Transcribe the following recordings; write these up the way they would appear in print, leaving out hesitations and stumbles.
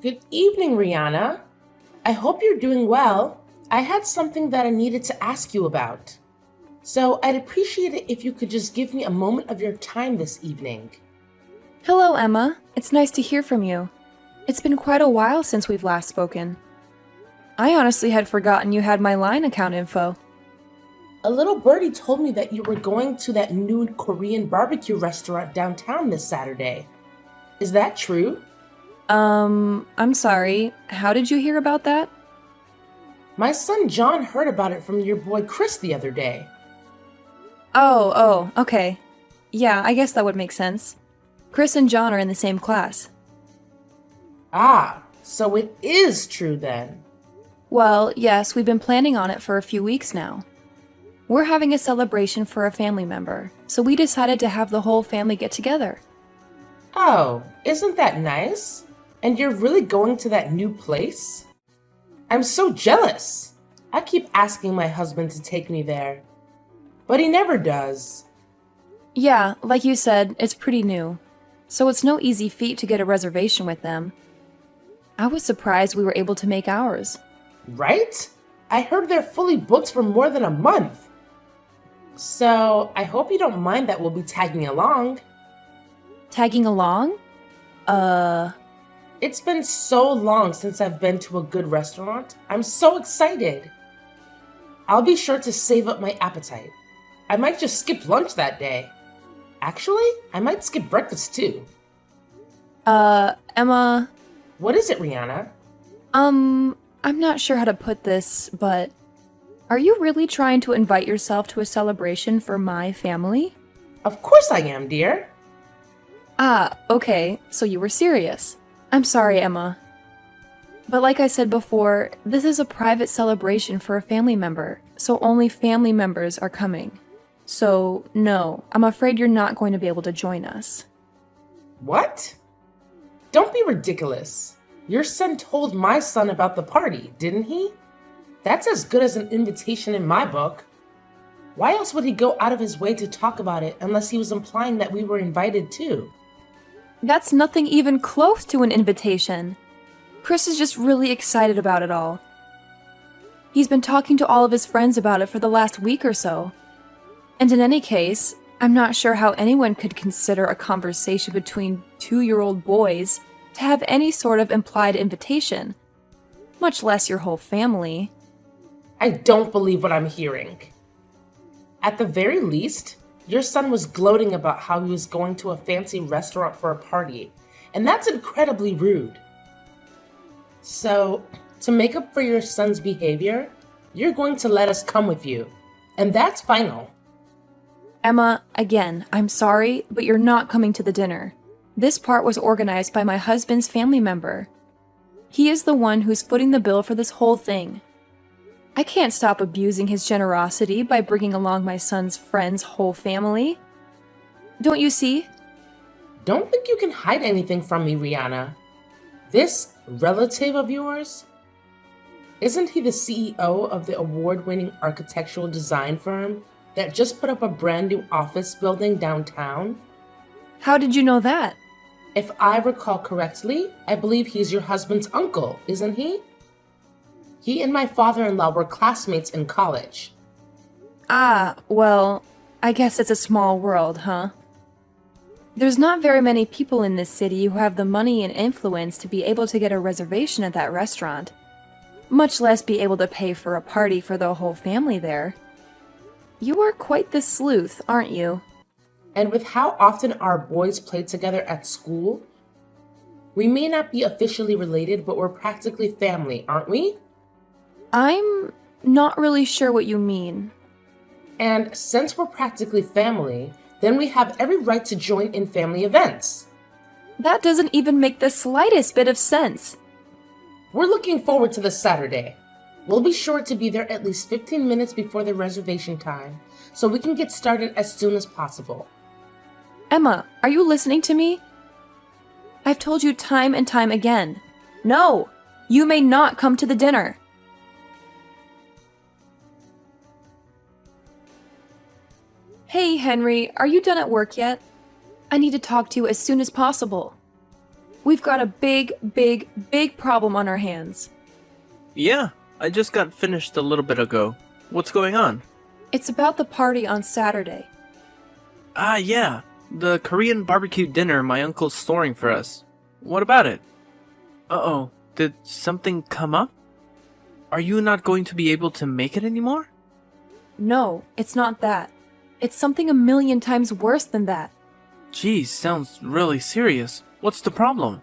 Good evening, Rihanna. I hope you're doing well. I had something that I needed to ask you about. So I'd appreciate it if you could just give me a moment of your time this evening. Hello, Emma. It's nice to hear from you. It's been quite a while since we've last spoken. I honestly had forgotten you had my line account info. A little birdie told me that you were going to that new Korean barbecue restaurant downtown this Saturday. Is that true? I'm sorry. How did you hear about that? My son John heard about it from your boy Chris the other day. Okay. Yeah, I guess that would make sense. Chris and John are in the same class. Ah, so it is true then. Well, yes, we've been planning on it for a few weeks now. We're having a celebration for a family member, so we decided to have the whole family get together. Oh, isn't that nice? And you're really going to that new place? I'm so jealous. I keep asking my husband to take me there, but he never does. Yeah, like you said, it's pretty new, so it's no easy feat to get a reservation with them. I was surprised we were able to make ours. Right? I heard they're fully booked for more than a month. So I hope you don't mind that we'll be tagging along. Tagging along? It's been so long since I've been to a good restaurant. I'm so excited. I'll be sure to save up my appetite. I might just skip lunch that day. Actually, I might skip breakfast too. Emma, What is it, Rihanna? I'm not sure how to put this, but are you really trying to invite yourself to a celebration for my family? Of course I am, dear. Ah, okay, so you were serious. I'm sorry, Emma. But like I said before, this is a private celebration for a family member, so only family members are coming. So, no, I'm afraid you're not going to be able to join us. What? Don't be ridiculous. Your son told my son about the party, didn't he? That's as good as an invitation in my book. Why else would he go out of his way to talk about it unless he was implying that we were invited too? That's nothing even close to an invitation. Chris is just really excited about it all. He's been talking to all of his friends about it for the last week or so. And in any case, I'm not sure how anyone could consider a conversation between two-year-old boys to have any sort of implied invitation, much less your whole family. I don't believe what I'm hearing. At the very least, your son was gloating about how he was going to a fancy restaurant for a party, and that's incredibly rude. So, to make up for your son's behavior, you're going to let us come with you, and that's final. Emma, again, I'm sorry, but you're not coming to the dinner. This part was organized by my husband's family member. He is the one who's footing the bill for this whole thing. I can't stop abusing his generosity by bringing along my son's friend's whole family. Don't you see? Don't think you can hide anything from me, Rihanna. This relative of yours, isn't he the CEO of the award-winning architectural design firm that just put up a brand new office building downtown? How did you know that? If I recall correctly, I believe he's your husband's uncle, isn't he? He and my father-in-law were classmates in college. Ah, well, I guess it's a small world, huh? There's not very many people in this city who have the money and influence to be able to get a reservation at that restaurant, much less be able to pay for a party for the whole family there. You are quite the sleuth, aren't you? And with how often our boys play together at school, we may not be officially related, but we're practically family, aren't we? I'm not really sure what you mean. And since we're practically family, then we have every right to join in family events. That doesn't even make the slightest bit of sense. We're looking forward to this Saturday. We'll be sure to be there at least 15 minutes before the reservation time, so we can get started as soon as possible. Emma, are you listening to me? I've told you time and time again. No! You may not come to the dinner. Hey, Henry, are you done at work yet? I need to talk to you as soon as possible. We've got a big, big, big problem on our hands. Yeah, I just got finished a little bit ago. What's going on? It's about the party on Saturday. Ah, yeah, the Korean barbecue dinner my uncle's storing for us. What about it? Uh-oh, did something come up? Are you not going to be able to make it anymore? No, it's not that. It's something a million times worse than that. Geez, sounds really serious. What's the problem?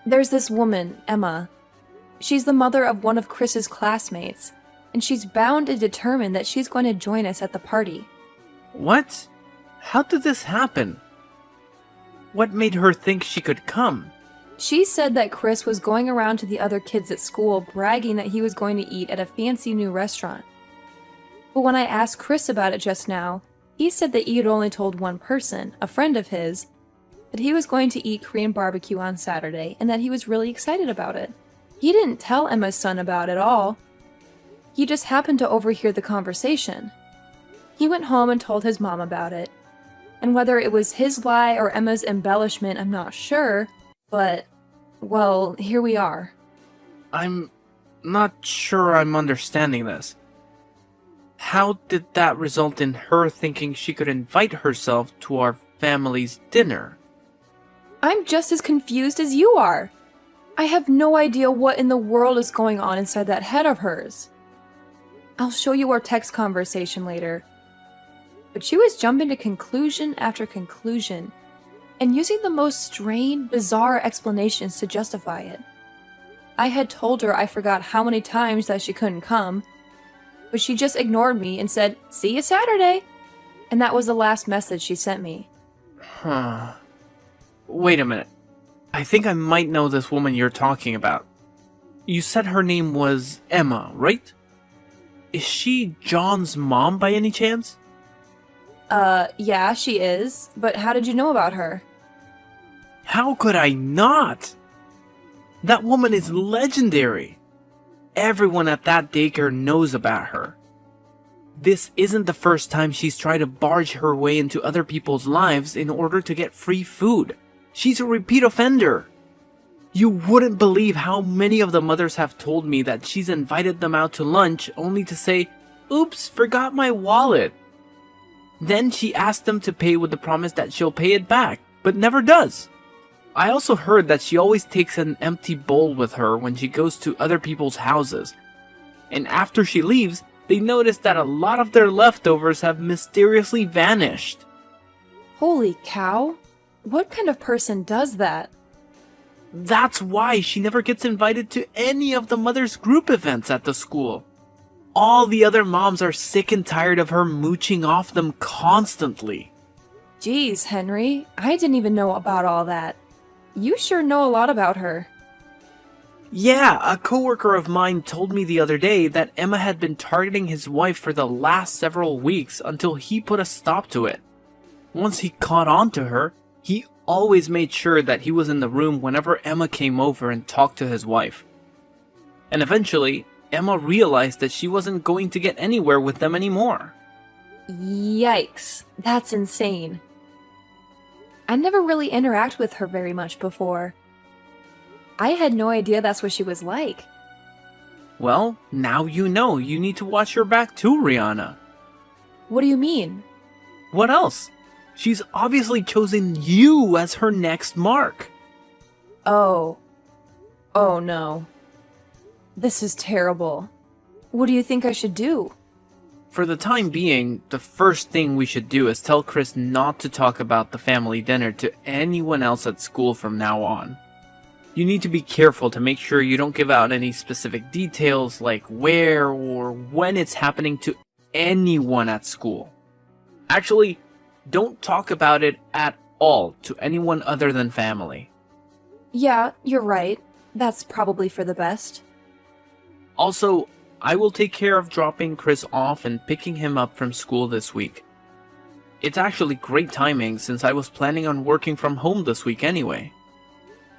There's this woman, Emma. She's the mother of one of Chris's classmates, and she's bound and determined that she's going to join us at the party. What? How did this happen? What made her think she could come? She said that Chris was going around to the other kids at school bragging that he was going to eat at a fancy new restaurant. But when I asked Chris about it just now, he said that he had only told one person, a friend of his, that he was going to eat Korean barbecue on Saturday and that he was really excited about it. He didn't tell Emma's son about it all. He just happened to overhear the conversation. He went home and told his mom about it. And whether it was his lie or Emma's embellishment, I'm not sure, but, well, here we are. I'm not sure I'm understanding this. How did that result in her thinking she could invite herself to our family's dinner? I'm just as confused as you are. I have no idea what in the world is going on inside that head of hers. I'll show you our text conversation later. But she was jumping to conclusion after conclusion, and using the most strained, bizarre explanations to justify it. I had told her I forgot how many times that she couldn't come, but she just ignored me and said, "See you Saturday." And that was the last message she sent me. Huh. Wait a minute. I think I might know this woman you're talking about. You said her name was Emma, right? Is she John's mom by any chance? Yeah, she is. But how did you know about her? How could I not? That woman is legendary. Everyone at that daycare knows about her. This isn't the first time she's tried to barge her way into other people's lives in order to get free food. She's a repeat offender. You wouldn't believe how many of the mothers have told me that she's invited them out to lunch only to say, "Oops, forgot my wallet." Then she asks them to pay with the promise that she'll pay it back, but never does. I also heard that she always takes an empty bowl with her when she goes to other people's houses. And after she leaves, they notice that a lot of their leftovers have mysteriously vanished. Holy cow. What kind of person does that? That's why she never gets invited to any of the mothers' group events at the school. All the other moms are sick and tired of her mooching off them constantly. Geez, Henry, I didn't even know about all that. You sure know a lot about her. Yeah, a coworker of mine told me the other day that Emma had been targeting his wife for the last several weeks until he put a stop to it. Once he caught on to her, he always made sure that he was in the room whenever Emma came over and talked to his wife. And eventually, Emma realized that she wasn't going to get anywhere with them anymore. Yikes, that's insane. I never really interacted with her very much before. I had no idea that's what she was like. Well, now you know. You need to watch your back too, Rihanna. What do you mean? What else? She's obviously chosen you as her next mark. Oh. Oh no. This is terrible. What do you think I should do? For the time being, the first thing we should do is tell Chris not to talk about the family dinner to anyone else at school from now on. You need to be careful to make sure you don't give out any specific details like where or when it's happening to anyone at school. Actually, don't talk about it at all to anyone other than family. Yeah, you're right. That's probably for the best. Also, I will take care of dropping Chris off and picking him up from school this week. It's actually great timing since I was planning on working from home this week anyway.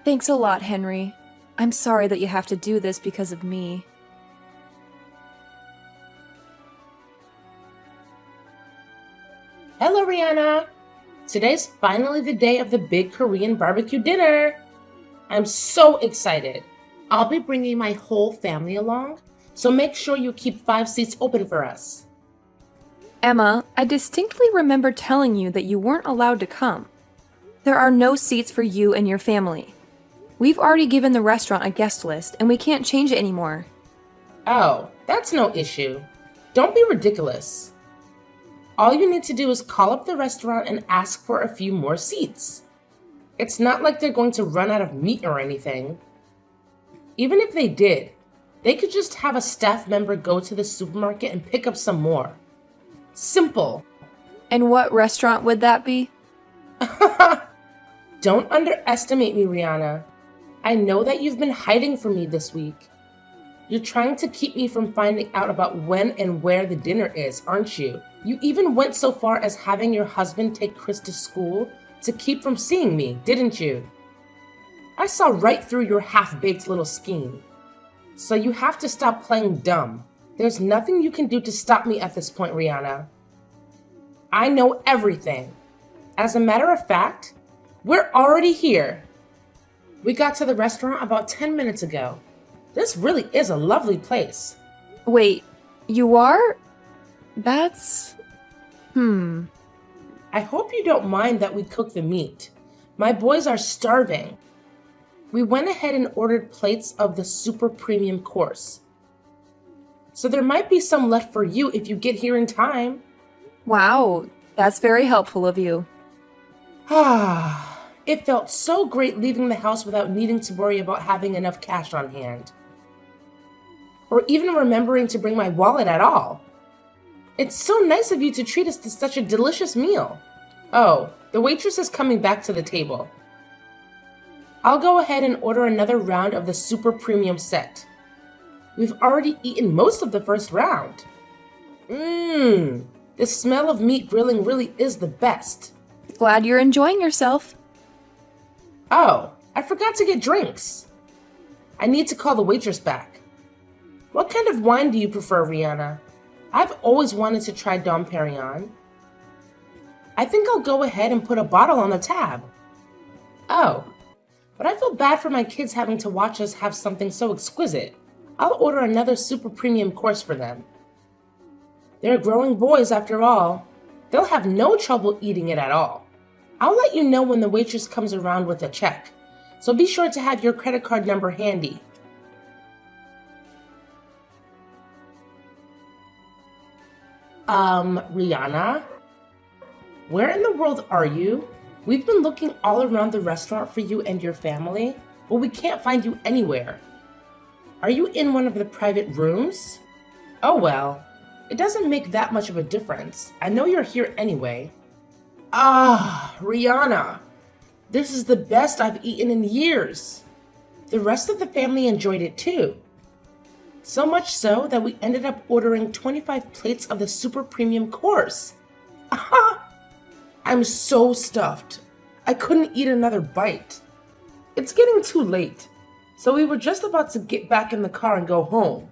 Thanks a lot, Henry. I'm sorry that you have to do this because of me. Hello, Rihanna. Today's finally the day of the big Korean barbecue dinner. I'm so excited. I'll be bringing my whole family along, so make sure you keep 5 seats open for us. Emma, I distinctly remember telling you that you weren't allowed to come. There are no seats for you and your family. We've already given the restaurant a guest list, and we can't change it anymore. Oh, that's no issue. Don't be ridiculous. All you need to do is call up the restaurant and ask for a few more seats. It's not like they're going to run out of meat or anything. Even if they did, they could just have a staff member go to the supermarket and pick up some more. Simple. And what restaurant would that be? Don't underestimate me, Rihanna. I know that you've been hiding from me this week. You're trying to keep me from finding out about when and where the dinner is, aren't you? You even went so far as having your husband take Chris to school to keep from seeing me, didn't you? I saw right through your half-baked little scheme. So you have to stop playing dumb. There's nothing you can do to stop me at this point, Rihanna. I know everything. As a matter of fact, we're already here. We got to the restaurant about 10 minutes ago. This really is a lovely place. Wait, you are? That's... I hope you don't mind that we cook the meat. My boys are starving. We went ahead and ordered plates of the super premium course. So there might be some left for you if you get here in time. Wow, that's very helpful of you. It felt so great leaving the house without needing to worry about having enough cash on hand. Or even remembering to bring my wallet at all. It's so nice of you to treat us to such a delicious meal. Oh, the waitress is coming back to the table. I'll go ahead and order another round of the super premium set. We've already eaten most of the first round. The smell of meat grilling really is the best. Glad you're enjoying yourself. Oh, I forgot to get drinks. I need to call the waitress back. What kind of wine do you prefer, Rihanna? I've always wanted to try Dom Perignon. I think I'll go ahead and put a bottle on the tab. Oh, but I feel bad for my kids having to watch us have something so exquisite. I'll order another super premium course for them. They're growing boys after all. They'll have no trouble eating it at all. I'll let you know when the waitress comes around with a check, so be sure to have your credit card number handy. Rihanna? Where in the world are you? We've been looking all around the restaurant for you and your family, but we can't find you anywhere. Are you in one of the private rooms? Oh well, it doesn't make that much of a difference. I know you're here anyway. Rihanna, this is the best I've eaten in years. The rest of the family enjoyed it too. So much so that we ended up ordering 25 plates of the super premium course. I'm so stuffed. I couldn't eat another bite. It's getting too late, so we were just about to get back in the car and go home.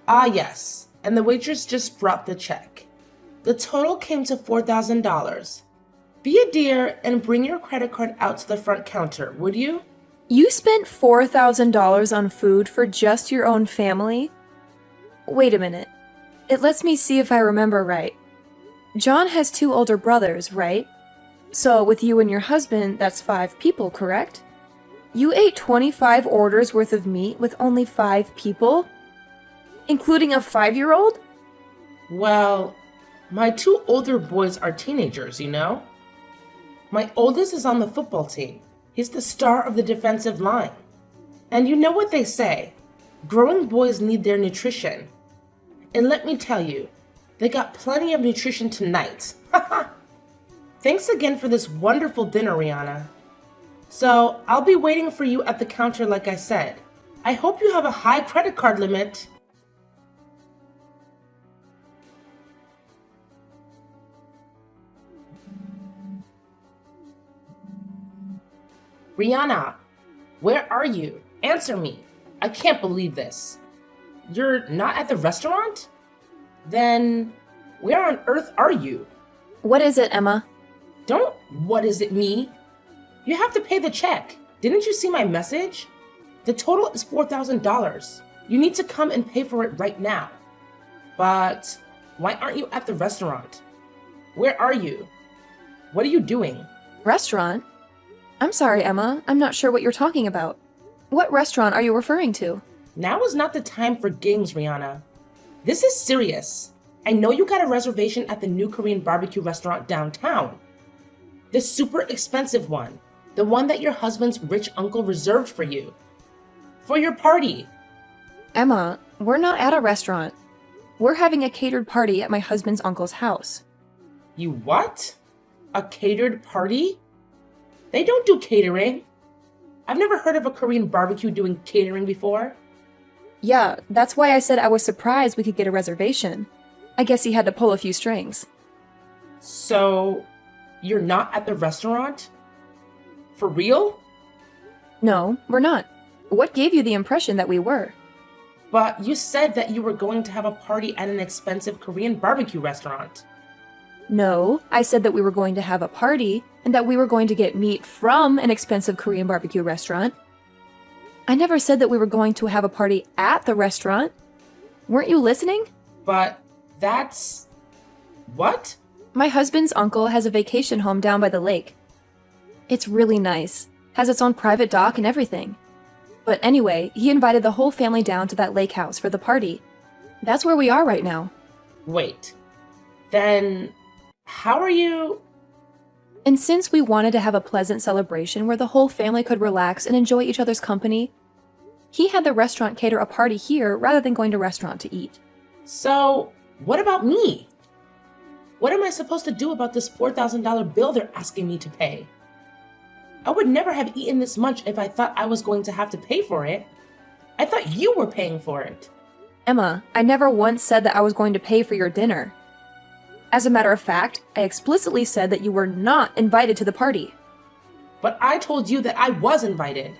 Yes, and the waitress just brought the check. The total came to $4,000. Be a dear and bring your credit card out to the front counter, would you? You spent $4,000 on food for just your own family? Wait a minute. It lets me see if I remember right. John has 2 older brothers, right? So with you and your husband, that's 5 people, correct? You ate 25 orders worth of meat with only 5 people? Including a 5-year-old? Well, my 2 older boys are teenagers, you know? My oldest is on the football team. He's the star of the defensive line. And you know what they say, growing boys need their nutrition. And let me tell you, they got plenty of nutrition tonight. Thanks again for this wonderful dinner, Rihanna. So, I'll be waiting for you at the counter like I said. I hope you have a high credit card limit. Rihanna, where are you? Answer me. I can't believe this. You're not at the restaurant? Then, where on earth are you? What is it, Emma? Don't, what is it, me? You have to pay the check. Didn't you see my message? The total is $4,000. You need to come and pay for it right now. But why aren't you at the restaurant? Where are you? What are you doing? Restaurant? I'm sorry, Emma. I'm not sure what you're talking about. What restaurant are you referring to? Now is not the time for games, Rihanna. This is serious. I know you got a reservation at the new Korean barbecue restaurant downtown. The super expensive one. The one that your husband's rich uncle reserved for you. For your party. Emma, we're not at a restaurant. We're having a catered party at my husband's uncle's house. You what? A catered party? They don't do catering. I've never heard of a Korean barbecue doing catering before. Yeah, that's why I said I was surprised we could get a reservation. I guess he had to pull a few strings. So, you're not at the restaurant? For real? No, we're not. What gave you the impression that we were? But you said that you were going to have a party at an expensive Korean barbecue restaurant. No, I said that we were going to have a party and that we were going to get meat from an expensive Korean barbecue restaurant. I never said that we were going to have a party at the restaurant. Weren't you listening? But that's... what? My husband's uncle has a vacation home down by the lake. It's really nice, has its own private dock and everything. But anyway, he invited the whole family down to that lake house for the party. That's where we are right now. Wait. Then, how are you... And since we wanted to have a pleasant celebration where the whole family could relax and enjoy each other's company, he had the restaurant cater a party here rather than going to a restaurant to eat. So, what about me? What am I supposed to do about this $4,000 bill they're asking me to pay? I would never have eaten this much if I thought I was going to have to pay for it. I thought you were paying for it. Emma, I never once said that I was going to pay for your dinner. As a matter of fact, I explicitly said that you were not invited to the party. But I told you that I was invited.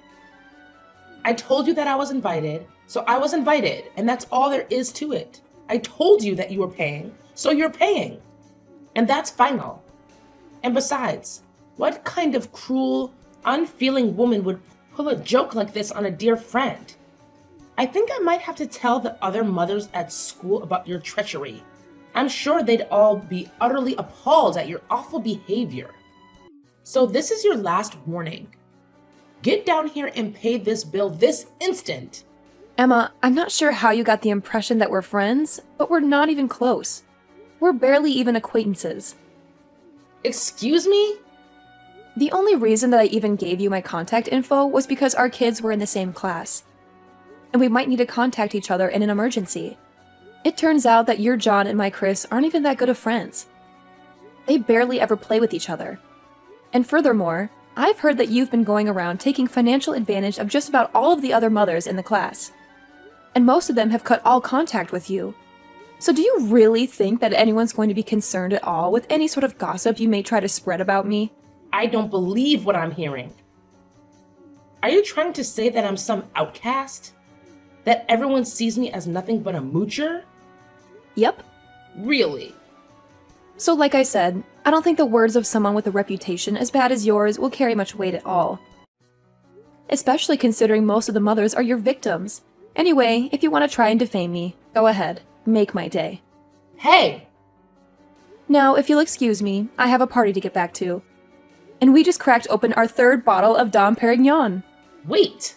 I told you that I was invited, so I was invited, and that's all there is to it. I told you that you were paying, so you're paying. And that's final. And besides, what kind of cruel, unfeeling woman would pull a joke like this on a dear friend? I think I might have to tell the other mothers at school about your treachery. I'm sure they'd all be utterly appalled at your awful behavior. So this is your last warning. Get down here and pay this bill this instant. Emma, I'm not sure how you got the impression that we're friends, but we're not even close. We're barely even acquaintances. Excuse me? The only reason that I even gave you my contact info was because our kids were in the same class, and we might need to contact each other in an emergency. It turns out that your John and my Chris aren't even that good of friends. They barely ever play with each other. And furthermore, I've heard that you've been going around taking financial advantage of just about all of the other mothers in the class. And most of them have cut all contact with you. So do you really think that anyone's going to be concerned at all with any sort of gossip you may try to spread about me? I don't believe what I'm hearing. Are you trying to say that I'm some outcast? That everyone sees me as nothing but a moocher? Yep. Really? So like I said, I don't think the words of someone with a reputation as bad as yours will carry much weight at all. Especially considering most of the mothers are your victims. Anyway, if you want to try and defame me, go ahead. Make my day. Hey! Now, if you'll excuse me, I have a party to get back to. And we just cracked open our third bottle of Dom Perignon. Wait!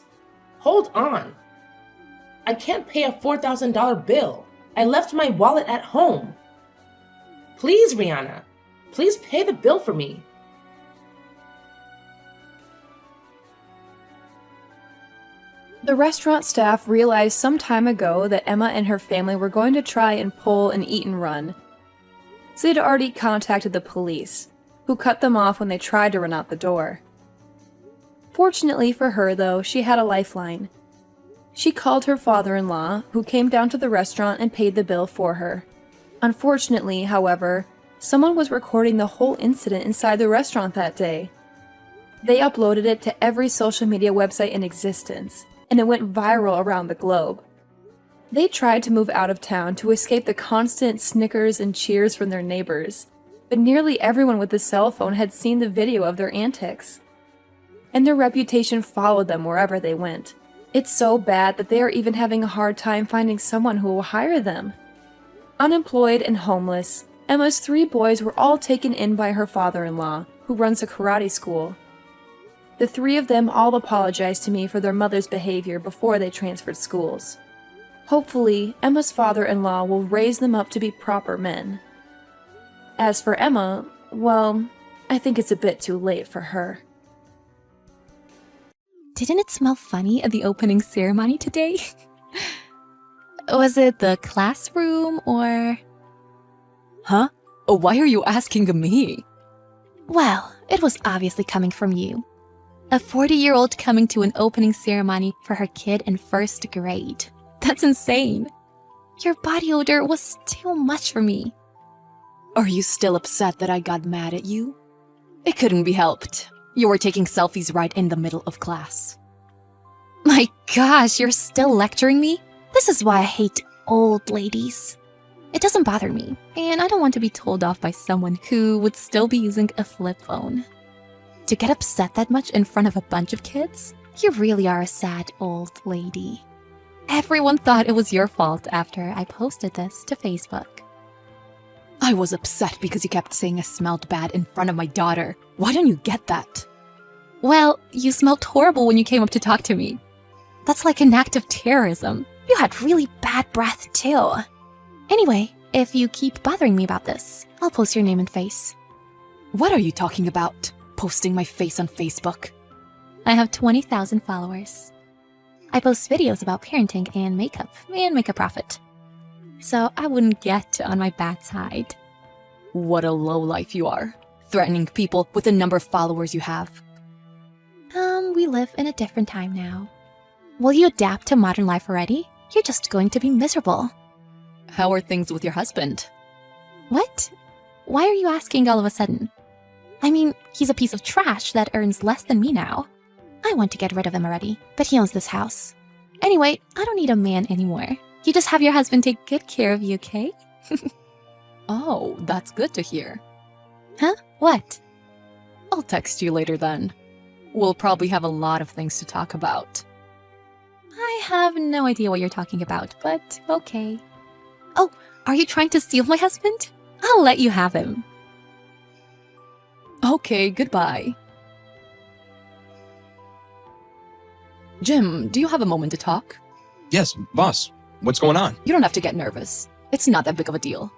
Hold on. I can't pay a $4,000 bill. I left my wallet at home. Please, Rihanna. Please pay the bill for me. The restaurant staff realized some time ago that Emma and her family were going to try and pull an eat and run. So they'd already contacted the police, who cut them off when they tried to run out the door. Fortunately for her, though, she had a lifeline. She called her father-in-law, who came down to the restaurant and paid the bill for her. Unfortunately, however, someone was recording the whole incident inside the restaurant that day. They uploaded it to every social media website in existence, and it went viral around the globe. They tried to move out of town to escape the constant snickers and cheers from their neighbors, but nearly everyone with a cell phone had seen the video of their antics. And their reputation followed them wherever they went. It's so bad that they are even having a hard time finding someone who will hire them. Unemployed and homeless, Emma's 3 boys were all taken in by her father-in-law, who runs a karate school. The 3 of them all apologized to me for their mother's behavior before they transferred schools. Hopefully, Emma's father-in-law will raise them up to be proper men. As for Emma, well, I think it's a bit too late for her. Didn't it smell funny at the opening ceremony today? Was it the classroom or... Huh? Why are you asking me? Well, it was obviously coming from you. A 40-year-old coming to an opening ceremony for her kid in 1st grade. That's insane. Your body odor was too much for me. Are you still upset that I got mad at you? It couldn't be helped. You were taking selfies right in the middle of class. My gosh, you're still lecturing me? This is why I hate old ladies. It doesn't bother me, and I don't want to be told off by someone who would still be using a flip phone. To get upset that much in front of a bunch of kids? You really are a sad old lady. Everyone thought it was your fault after I posted this to Facebook. I was upset because you kept saying I smelled bad in front of my daughter. Why don't you get that? Well, you smelled horrible when you came up to talk to me. That's like an act of terrorism. You had really bad breath too. Anyway, if you keep bothering me about this, I'll post your name and face. What are you talking about? Posting my face on Facebook? I have 20,000 followers. I post videos about parenting and make a profit. So I wouldn't get on my bad side. What a lowlife you are. Threatening people with the number of followers you have. We live in a different time now. Will you adapt to modern life already? You're just going to be miserable. How are things with your husband? What? Why are you asking all of a sudden? I mean, he's a piece of trash that earns less than me now. I want to get rid of him already, but he owns this house. Anyway, I don't need a man anymore. You just have your husband take good care of you, okay? Oh, that's good to hear. Huh? What? I'll text you later then. We'll probably have a lot of things to talk about. I have no idea what you're talking about, but okay. Oh, are you trying to steal my husband? I'll let you have him. Okay, goodbye. Jim, do you have a moment to talk? Yes, boss. What's going on? You don't have to get nervous. It's not that big of a deal.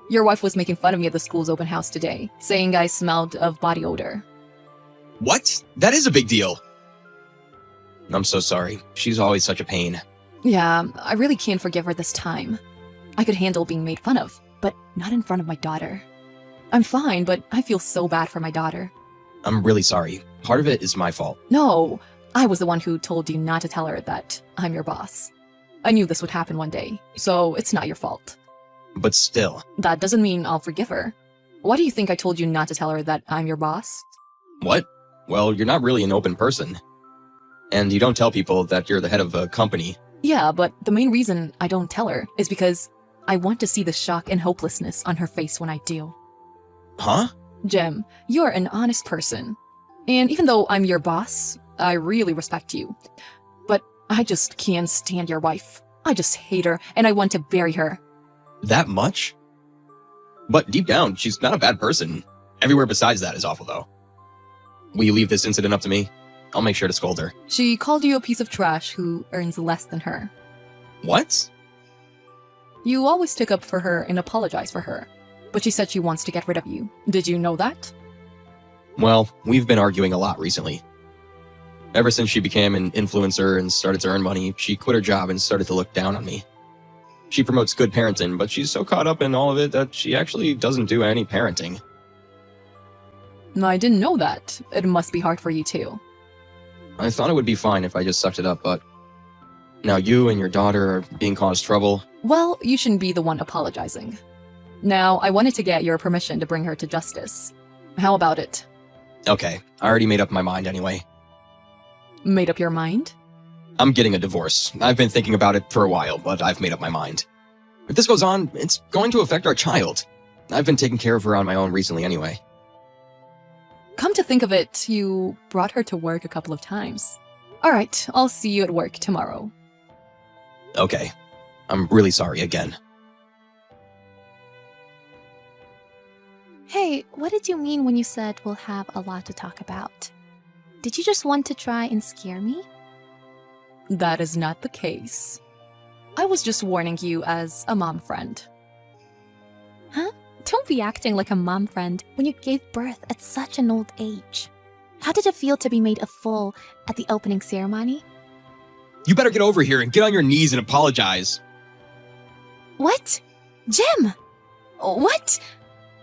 Your wife was making fun of me at the school's open house today, saying I smelled of body odor. What? That is a big deal. I'm so sorry. She's always such a pain. Yeah, I really can't forgive her this time. I could handle being made fun of, but not in front of my daughter. I'm fine, but I feel so bad for my daughter. I'm really sorry. Part of it is my fault. No, I was the one who told you not to tell her that I'm your boss. I knew this would happen one day, so it's not your fault. But still. That doesn't mean I'll forgive her. Why do you think I told you not to tell her that I'm your boss? What? Well, you're not really an open person. And you don't tell people that you're the head of a company. Yeah, but the main reason I don't tell her is because I want to see the shock and hopelessness on her face when I do. Huh? Jem, you're an honest person. And even though I'm your boss, I really respect you. But I just can't stand your wife. I just hate her, and I want to bury her. That much? But deep down, she's not a bad person. Everywhere besides that is awful, though. Will you leave this incident up to me? I'll make sure to scold her. She called you a piece of trash who earns less than her. What? You always stick up for her and apologize for her. But she said she wants to get rid of you. Did you know that? Well, we've been arguing a lot recently. Ever since she became an influencer and started to earn money, she quit her job and started to look down on me. She promotes good parenting, but she's so caught up in all of it that she actually doesn't do any parenting. I didn't know that. It must be hard for you too. I thought it would be fine if I just sucked it up, but now you and your daughter are being caused trouble. Well, you shouldn't be the one apologizing. Now, I wanted to get your permission to bring her to justice. How about it? Okay, I already made up my mind anyway. Made up your mind? I'm getting a divorce. I've been thinking about it for a while, but I've made up my mind. If this goes on, it's going to affect our child. I've been taking care of her on my own recently anyway. Come to think of it, you brought her to work a couple of times. All right, I'll see you at work tomorrow. Okay. I'm really sorry again. Hey, what did you mean when you said we'll have a lot to talk about? Did you just want to try and scare me? That is not the case. I was just warning you as a mom friend. Huh? Don't be acting like a mom friend when you gave birth at such an old age. How did it feel to be made a fool at the opening ceremony? You better get over here and get on your knees and apologize. What? Jim! What?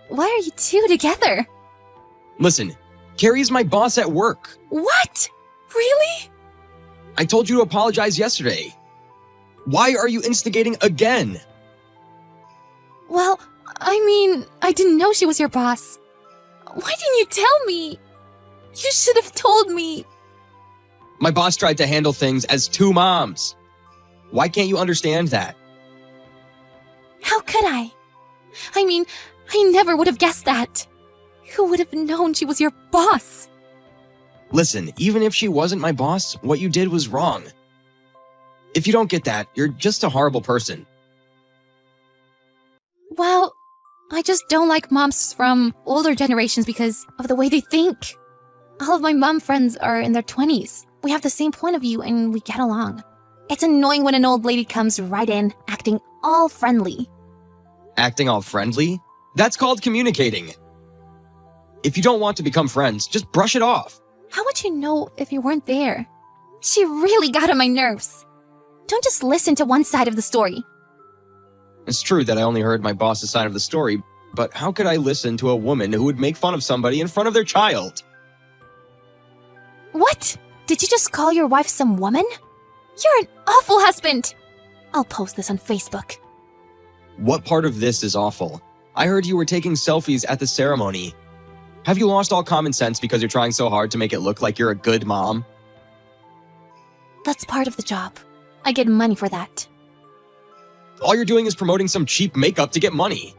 Why are you two together? Listen, Carrie's my boss at work. What? Really? I told you to apologize yesterday. Why are you instigating again? Well, I mean, I didn't know she was your boss. Why didn't you tell me? You should have told me. My boss tried to handle things as two moms. Why can't you understand that? How could I? I mean, I never would have guessed that. Who would have known she was your boss? Listen, even if she wasn't my boss, what you did was wrong. If you don't get that, you're just a horrible person. Well, I just don't like moms from older generations because of the way they think. All of my mom friends are in their 20s. We have the same point of view and we get along. It's annoying when an old lady comes right in, acting all friendly. Acting all friendly? That's called communicating. If you don't want to become friends, just brush it off. How would you know if you weren't there? She really got on my nerves. Don't just listen to one side of the story. It's true that I only heard my boss's side of the story, but how could I listen to a woman who would make fun of somebody in front of their child? What? Did you just call your wife some woman? You're an awful husband. I'll post this on Facebook. What part of this is awful? I heard you were taking selfies at the ceremony. Have you lost all common sense because you're trying so hard to make it look like you're a good mom? That's part of the job. I get money for that. All you're doing is promoting some cheap makeup to get money.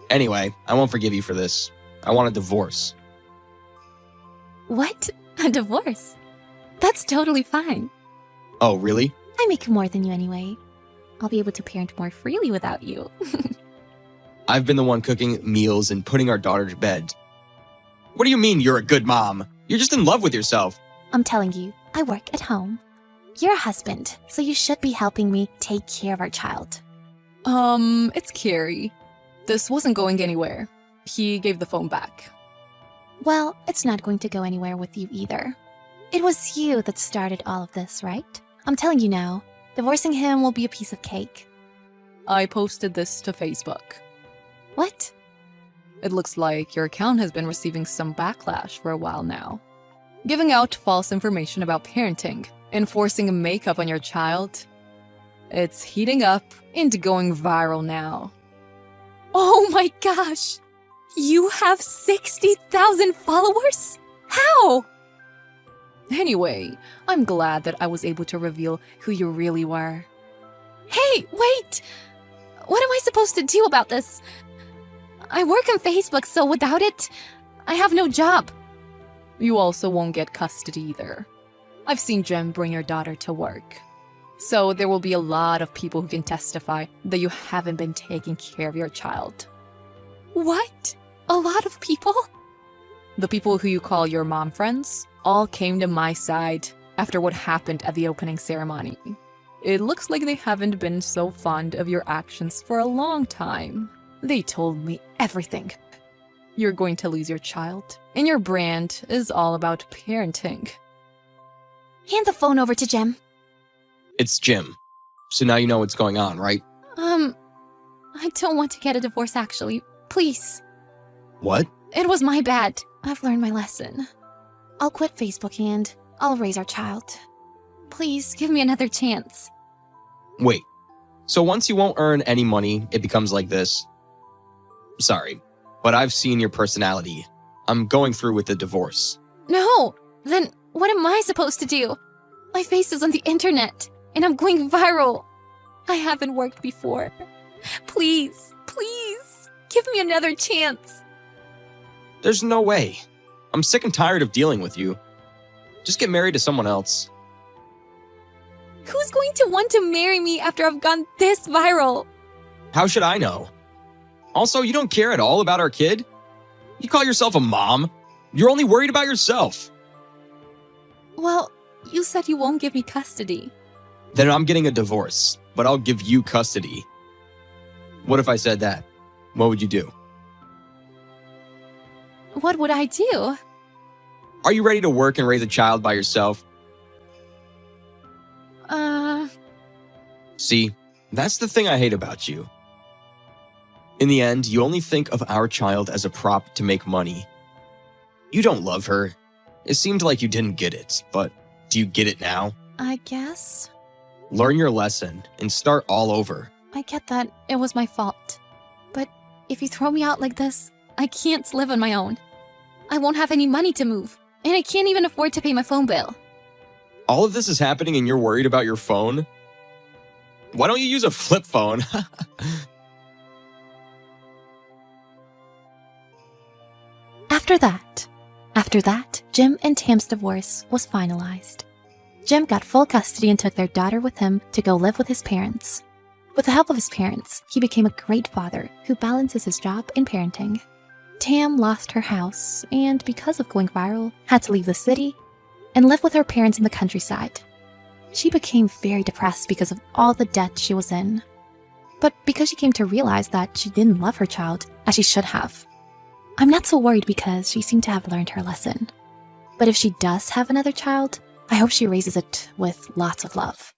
Anyway, I won't forgive you for this. I want a divorce. What? A divorce? That's totally fine. Oh, really? I make more than you anyway. I'll be able to parent more freely without you. I've been the one cooking meals and putting our daughter to bed. What do you mean you're a good mom? You're just in love with yourself. I'm telling you, I work at home. You're a husband, so you should be helping me take care of our child. It's Carrie. This wasn't going anywhere. He gave the phone back. Well, it's not going to go anywhere with you either. It was you that started all of this, right? I'm telling you now, divorcing him will be a piece of cake. I posted this to Facebook. What? It looks like your account has been receiving some backlash for a while now. Giving out false information about parenting, enforcing makeup on your child. It's heating up and going viral now. Oh my gosh! You have 60,000 followers? How? Anyway, I'm glad that I was able to reveal who you really were. Hey, wait! What am I supposed to do about this? I work on Facebook, so without it, I have no job. You also won't get custody either. I've seen Jem bring your daughter to work. So there will be a lot of people who can testify that you haven't been taking care of your child. What? A lot of people? The people who you call your mom friends all came to my side after what happened at the opening ceremony. It looks like they haven't been so fond of your actions for a long time. They told me everything. You're going to lose your child, and your brand is all about parenting. Hand the phone over to Jem. It's Jim. So now you know what's going on, right? I don't want to get a divorce, actually. Please. What? It was my bad. I've learned my lesson. I'll quit Facebook and I'll raise our child. Please, give me another chance. Wait. So once you won't earn any money, it becomes like this? Sorry, but I've seen your personality. I'm going through with the divorce. No! Then what am I supposed to do? My face is on the internet, and I'm going viral. I haven't worked before. Please, please. Give me another chance. There's no way. I'm sick and tired of dealing with you. Just get married to someone else. Who's going to want to marry me after I've gone this viral? How should I know? Also, you don't care at all about our kid? You call yourself a mom? You're only worried about yourself. Well, you said you won't give me custody. Then I'm getting a divorce, but I'll give you custody. What if I said that? What would you do? What would I do? Are you ready to work and raise a child by yourself? See, that's the thing I hate about you. In the end, you only think of our child as a prop to make money. You don't love her. It seemed like you didn't get it, but do you get it now? I guess. Learn your lesson and start all over. I get that it was my fault. But if you throw me out like this, I can't live on my own. I won't have any money to move, and I can't even afford to pay my phone bill. All of this is happening and you're worried about your phone? Why don't you use a flip phone? After that, Jim and Tam's divorce was finalized. Jim got full custody and took their daughter with him to go live with his parents. With the help of his parents, he became a great father who balances his job and parenting. Tam lost her house and, because of going viral, had to leave the city and live with her parents in the countryside. She became very depressed because of all the debt she was in. But because she came to realize that she didn't love her child as she should have. I'm not so worried because she seemed to have learned her lesson. But if she does have another child, I hope she raises it with lots of love.